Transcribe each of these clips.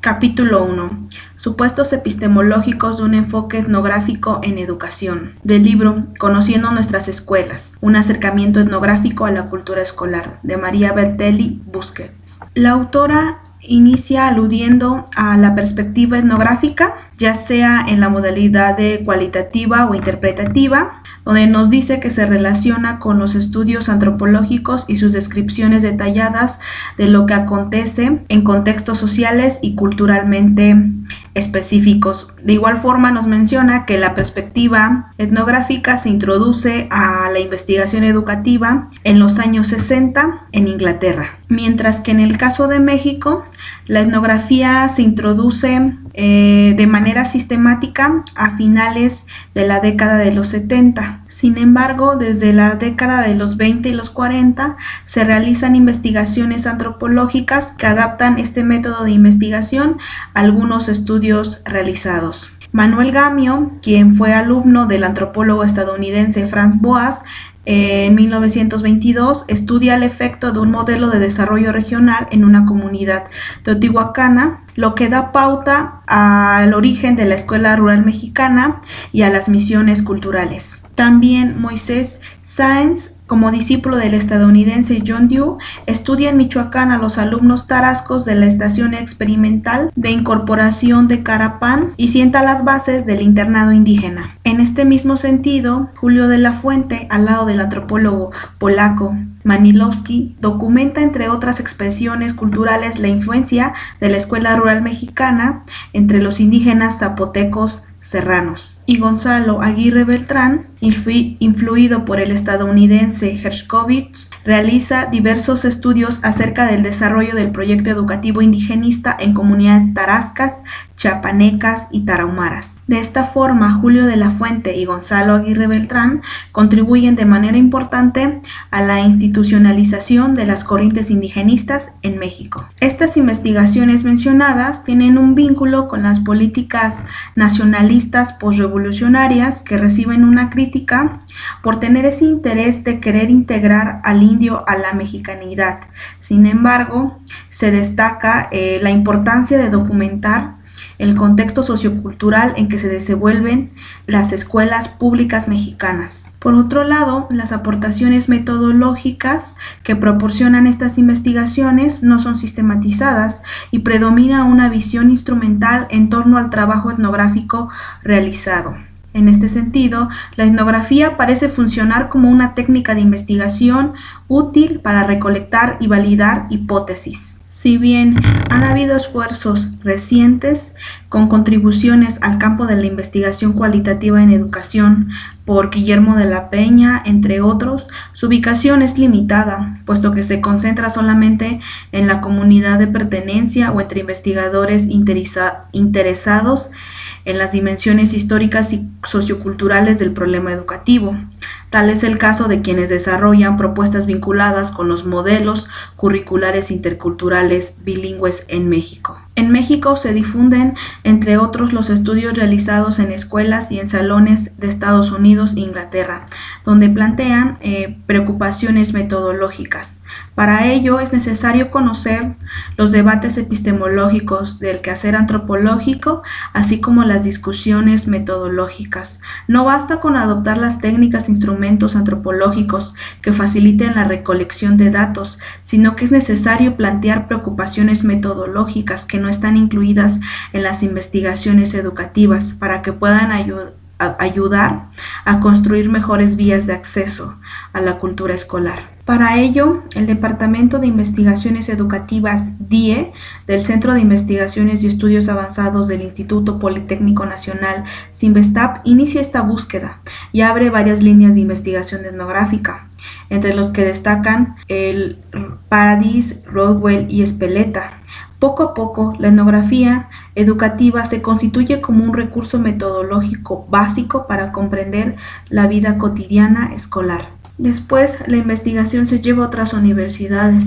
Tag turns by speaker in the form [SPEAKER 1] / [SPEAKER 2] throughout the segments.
[SPEAKER 1] Capítulo 1. Supuestos epistemológicos de un enfoque etnográfico en educación. Del libro Conociendo nuestras escuelas, un acercamiento etnográfico a la cultura escolar, de María Bertelli Busquets. La autora inicia aludiendo a la perspectiva etnográfica, ya sea en la modalidad de cualitativa o interpretativa, donde nos dice que se relaciona con los estudios antropológicos y sus descripciones detalladas de lo que acontece en contextos sociales y culturalmente específicos. De igual forma nos menciona que la perspectiva etnográfica se introduce a la investigación educativa en los años 60 en Inglaterra, mientras que en el caso de México la etnografía se introduce de manera sistemática a finales de la década de los 70. Sin embargo, desde la década de los 20 y los 40 se realizan investigaciones antropológicas que adaptan este método de investigación a algunos estudios realizados. Manuel Gamio, quien fue alumno del antropólogo estadounidense Franz Boas, en 1922 estudia el efecto de un modelo de desarrollo regional en una comunidad teotihuacana, lo que da pauta al origen de la escuela rural mexicana y a las misiones culturales. También Moisés Sáenz, como discípulo del estadounidense John Dewey, estudia en Michoacán a los alumnos tarascos de la Estación Experimental de Incorporación de Carapán y sienta las bases del internado indígena. En este mismo sentido, Julio de la Fuente, al lado del antropólogo polaco Manilowski, documenta entre otras expresiones culturales la influencia de la escuela rural mexicana entre los indígenas zapotecos serranos. Y Gonzalo Aguirre Beltrán, influido por el estadounidense Herskovits, realiza diversos estudios acerca del desarrollo del proyecto educativo indigenista en comunidades tarascas, chiapanecas y tarahumaras. De esta forma, Julio de la Fuente y Gonzalo Aguirre Beltrán contribuyen de manera importante a la institucionalización de las corrientes indigenistas en México. Estas investigaciones mencionadas tienen un vínculo con las políticas nacionalistas posrevolucionarias que reciben una crítica por tener ese interés de querer integrar al indio a la mexicanidad. Sin embargo, se destaca la importancia de documentar el contexto sociocultural en que se desenvuelven las escuelas públicas mexicanas. Por otro lado, las aportaciones metodológicas que proporcionan estas investigaciones no son sistematizadas y predomina una visión instrumental en torno al trabajo etnográfico realizado. En este sentido, la etnografía parece funcionar como una técnica de investigación útil para recolectar y validar hipótesis. Si bien han habido esfuerzos recientes con contribuciones al campo de la investigación cualitativa en educación por Guillermo de la Peña, entre otros, su ubicación es limitada, puesto que se concentra solamente en la comunidad de pertenencia o entre investigadores interesados en las dimensiones históricas y socioculturales del problema educativo. Tal es el caso de quienes desarrollan propuestas vinculadas con los modelos curriculares interculturales bilingües en México. En México se difunden, entre otros, los estudios realizados en escuelas y en salones de Estados Unidos e Inglaterra, donde plantean preocupaciones metodológicas. Para ello es necesario conocer los debates epistemológicos del quehacer antropológico, así como las discusiones metodológicas. No basta con adoptar las técnicas e instrumentos antropológicos que faciliten la recolección de datos, sino que es necesario plantear preocupaciones metodológicas que no están incluidas en las investigaciones educativas para que puedan ayudar a construir mejores vías de acceso a la cultura escolar. Para ello, el Departamento de Investigaciones Educativas DIE del Centro de Investigaciones y Estudios Avanzados del Instituto Politécnico Nacional, CINVESTAP, inicia esta búsqueda y abre varias líneas de investigación etnográfica, entre los que destacan el Paradis, Rodwell y Espeleta. Poco a poco, la etnografía educativa se constituye como un recurso metodológico básico para comprender la vida cotidiana escolar. Después, la investigación se lleva a otras universidades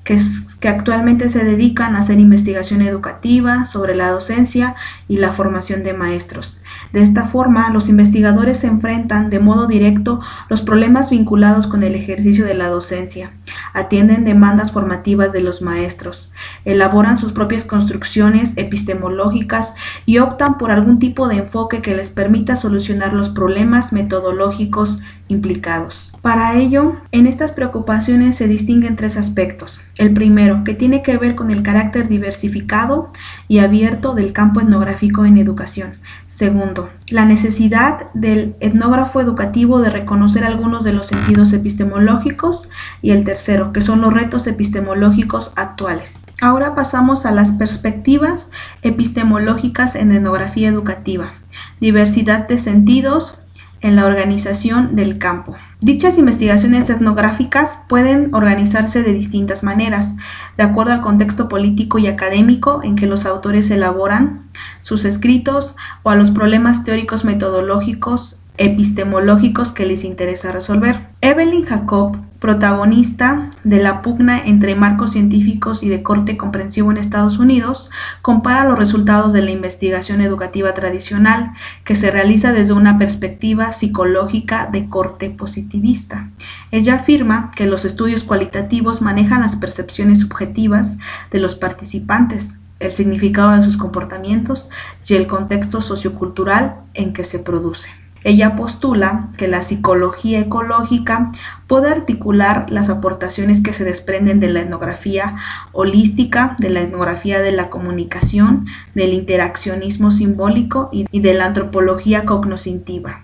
[SPEAKER 1] que actualmente se dedican a hacer investigación educativa sobre la docencia y la formación de maestros. De esta forma, los investigadores se enfrentan de modo directo los problemas vinculados con el ejercicio de la docencia, atienden demandas formativas de los maestros, elaboran sus propias construcciones epistemológicas y optan por algún tipo de enfoque que les permita solucionar los problemas metodológicos implicados. Para ello, en estas preocupaciones se distinguen tres aspectos. El primero, que tiene que ver con el carácter diversificado y abierto del campo etnográfico en educación. Segundo, la necesidad del etnógrafo educativo de reconocer algunos de los sentidos epistemológicos. Y el tercero, que son los retos epistemológicos actuales. Ahora pasamos a las perspectivas epistemológicas en etnografía educativa. Diversidad de sentidos en la organización del campo. Dichas investigaciones etnográficas pueden organizarse de distintas maneras, de acuerdo al contexto político y académico en que los autores elaboran sus escritos o a los problemas teóricos metodológicos epistemológicos que les interesa resolver. Evelyn Jacob, protagonista de la pugna entre marcos científicos y de corte comprensivo en Estados Unidos, compara los resultados de la investigación educativa tradicional, que se realiza desde una perspectiva psicológica de corte positivista. Ella afirma que los estudios cualitativos manejan las percepciones subjetivas de los participantes, el significado de sus comportamientos y el contexto sociocultural en que se produce. Ella postula que la psicología ecológica puede articular las aportaciones que se desprenden de la etnografía holística, de la etnografía de la comunicación, del interaccionismo simbólico y de la antropología cognoscitiva,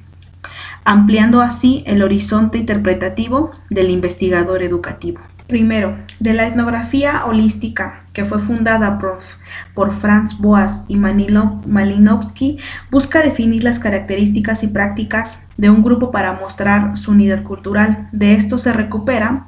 [SPEAKER 1] ampliando así el horizonte interpretativo del investigador educativo. Primero, de la etnografía holística, que fue fundada por Franz Boas y Malinowski, busca definir las características y prácticas de un grupo para mostrar su unidad cultural. De esto se recupera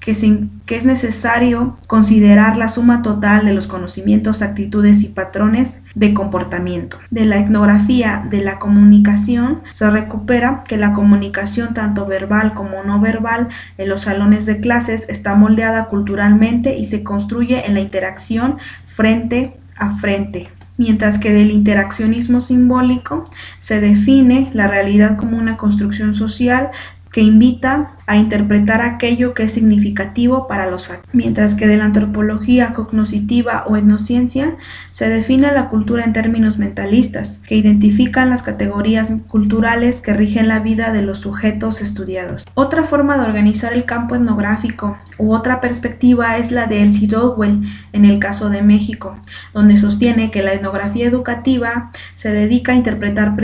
[SPEAKER 1] que es necesario considerar la suma total de los conocimientos, actitudes y patrones de comportamiento. De la etnografía de la comunicación se recupera que la comunicación tanto verbal como no verbal en los salones de clases está moldeada culturalmente y se construye en la interacción frente a frente. Mientras que del interaccionismo simbólico se define la realidad como una construcción social que invita a interpretar aquello que es significativo para los actos. Mientras que de la antropología cognoscitiva o etnociencia se define la cultura en términos mentalistas, que identifican las categorías culturales que rigen la vida de los sujetos estudiados. Otra forma de organizar el campo etnográfico u otra perspectiva es la de Elsie Rodwell en el caso de México, donde sostiene que la etnografía educativa se dedica a interpretar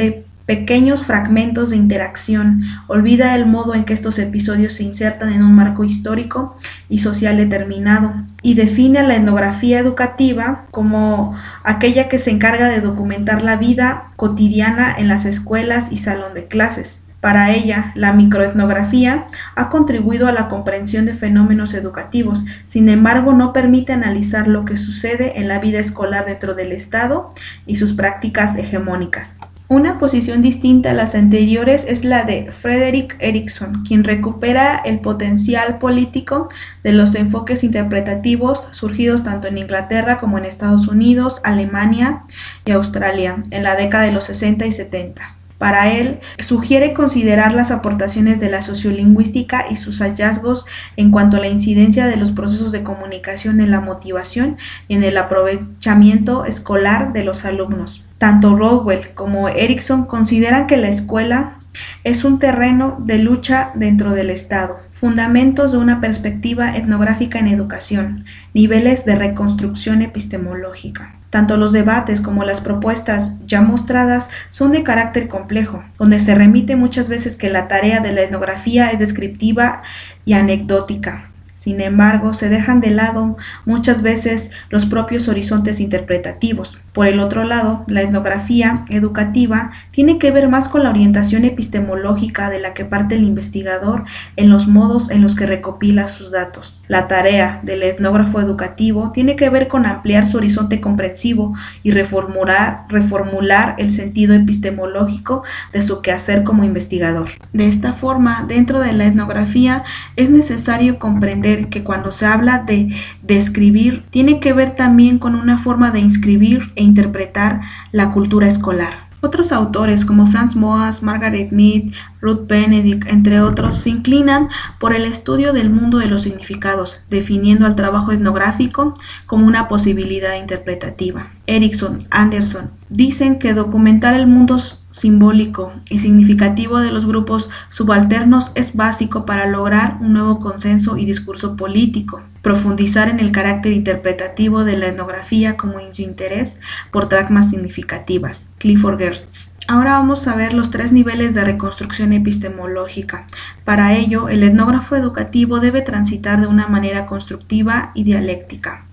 [SPEAKER 1] pequeños fragmentos de interacción, olvida el modo en que estos episodios se insertan en un marco histórico y social determinado, y define a la etnografía educativa como aquella que se encarga de documentar la vida cotidiana en las escuelas y salón de clases. Para ella, la microetnografía ha contribuido a la comprensión de fenómenos educativos, sin embargo no permite analizar lo que sucede en la vida escolar dentro del Estado y sus prácticas hegemónicas. Una posición distinta a las anteriores es la de Frederick Erikson, quien recupera el potencial político de los enfoques interpretativos surgidos tanto en Inglaterra como en Estados Unidos, Alemania y Australia en la década de los 60 y 70. Para él, sugiere considerar las aportaciones de la sociolingüística y sus hallazgos en cuanto a la incidencia de los procesos de comunicación en la motivación y en el aprovechamiento escolar de los alumnos. Tanto Rodwell como Erikson consideran que la escuela es un terreno de lucha dentro del Estado. Fundamentos de una perspectiva etnográfica en educación, niveles de reconstrucción epistemológica. Tanto los debates como las propuestas ya mostradas son de carácter complejo, donde se remite muchas veces que la tarea de la etnografía es descriptiva y anecdótica. Sin embargo, se dejan de lado muchas veces los propios horizontes interpretativos. Por el otro lado, la etnografía educativa tiene que ver más con la orientación epistemológica de la que parte el investigador en los modos en los que recopila sus datos. La tarea del etnógrafo educativo tiene que ver con ampliar su horizonte comprensivo y reformular el sentido epistemológico de su quehacer como investigador. De esta forma, dentro de la etnografía es necesario comprender que cuando se habla de describir, tiene que ver también con una forma de inscribir e interpretar la cultura escolar. Otros autores como Franz Boas, Margaret Mead, Ruth Benedict, entre otros, se inclinan por el estudio del mundo de los significados, definiendo al trabajo etnográfico como una posibilidad interpretativa. Erickson, Anderson, dicen que documentar el mundo simbólico y significativo de los grupos subalternos es básico para lograr un nuevo consenso y discurso político, profundizar en el carácter interpretativo de la etnografía como en su interés por traumas significativas. Clifford Geertz. Ahora vamos a ver los 3 niveles de reconstrucción epistemológica. Para ello, el etnógrafo educativo debe transitar de una manera constructiva y dialéctica.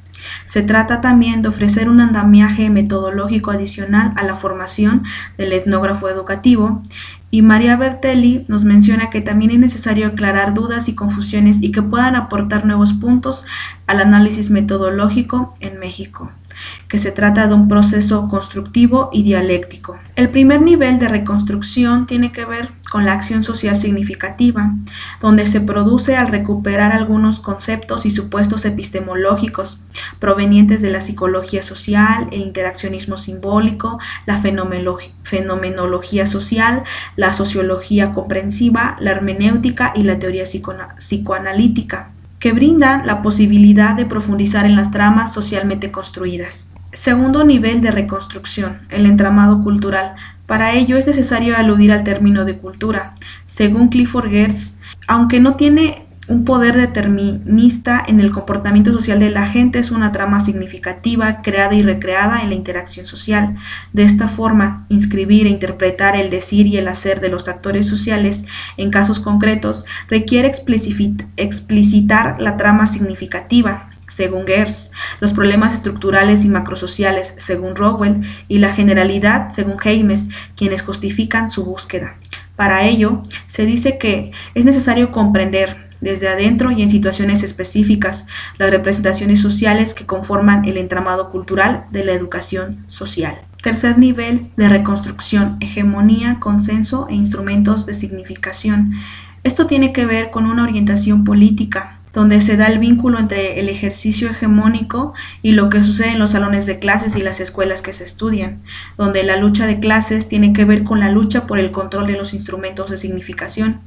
[SPEAKER 1] Se trata también de ofrecer un andamiaje metodológico adicional a la formación del etnógrafo educativo, y María Bertelli nos menciona que también es necesario aclarar dudas y confusiones y que puedan aportar nuevos puntos al análisis metodológico en México, que se trata de un proceso constructivo y dialéctico. El primer nivel de reconstrucción tiene que ver con la acción social significativa, donde se produce al recuperar algunos conceptos y supuestos epistemológicos provenientes de la psicología social, el interaccionismo simbólico, la fenomenología social, la sociología comprensiva, la hermenéutica y la teoría psicoanalítica, que brindan la posibilidad de profundizar en las tramas socialmente construidas. Segundo nivel de reconstrucción, el entramado cultural. Para ello es necesario aludir al término de cultura. Según Clifford Geertz, aunque no tiene un poder determinista en el comportamiento social de la gente, es una trama significativa, creada y recreada en la interacción social. De esta forma, inscribir e interpretar el decir y el hacer de los actores sociales en casos concretos requiere explicitar la trama significativa, según Geertz, los problemas estructurales y macrosociales, según Rowell, y la generalidad, según James, quienes justifican su búsqueda. Para ello, se dice que es necesario comprender desde adentro y en situaciones específicas las representaciones sociales que conforman el entramado cultural de la educación social. Tercer nivel de reconstrucción, hegemonía, consenso e instrumentos de significación. Esto tiene que ver con una orientación política, donde se da el vínculo entre el ejercicio hegemónico y lo que sucede en los salones de clases y las escuelas que se estudian, donde la lucha de clases tiene que ver con la lucha por el control de los instrumentos de significación.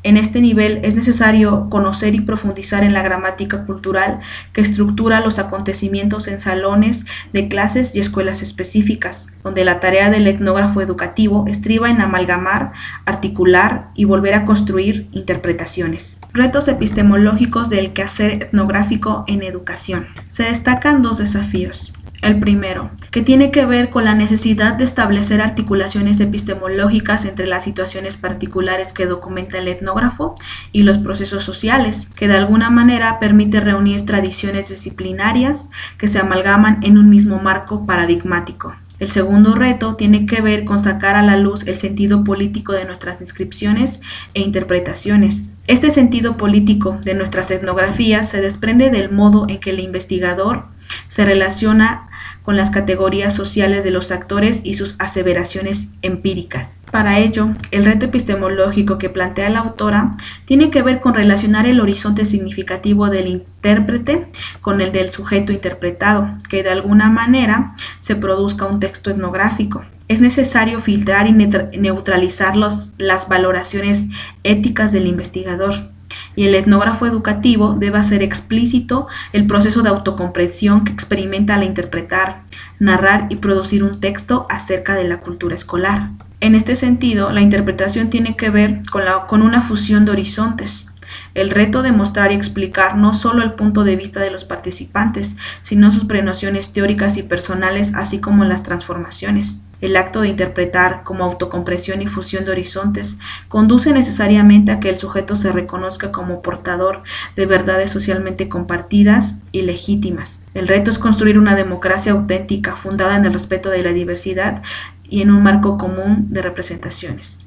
[SPEAKER 1] En este nivel es necesario conocer y profundizar en la gramática cultural que estructura los acontecimientos en salones de clases y escuelas específicas, donde la tarea del etnógrafo educativo estriba en amalgamar, articular y volver a construir interpretaciones. Retos epistemológicos del quehacer etnográfico en educación. Se destacan 2 desafíos. El primero, que tiene que ver con la necesidad de establecer articulaciones epistemológicas entre las situaciones particulares que documenta el etnógrafo y los procesos sociales, que de alguna manera permite reunir tradiciones disciplinarias que se amalgaman en un mismo marco paradigmático. El segundo reto tiene que ver con sacar a la luz el sentido político de nuestras inscripciones e interpretaciones. Este sentido político de nuestras etnografías se desprende del modo en que el investigador se relaciona con las categorías sociales de los actores y sus aseveraciones empíricas. Para ello, el reto epistemológico que plantea la autora tiene que ver con relacionar el horizonte significativo del intérprete con el del sujeto interpretado, que de alguna manera se produzca un texto etnográfico. Es necesario filtrar y neutralizar las valoraciones éticas del investigador, y el etnógrafo educativo debe hacer explícito el proceso de autocomprensión que experimenta al interpretar, narrar y producir un texto acerca de la cultura escolar. En este sentido, la interpretación tiene que ver con una fusión de horizontes. El reto de mostrar y explicar no solo el punto de vista de los participantes, sino sus prenociones teóricas y personales, así como las transformaciones. El acto de interpretar como autocomprensión y fusión de horizontes conduce necesariamente a que el sujeto se reconozca como portador de verdades socialmente compartidas y legítimas. El reto es construir una democracia auténtica fundada en el respeto de la diversidad y en un marco común de representaciones.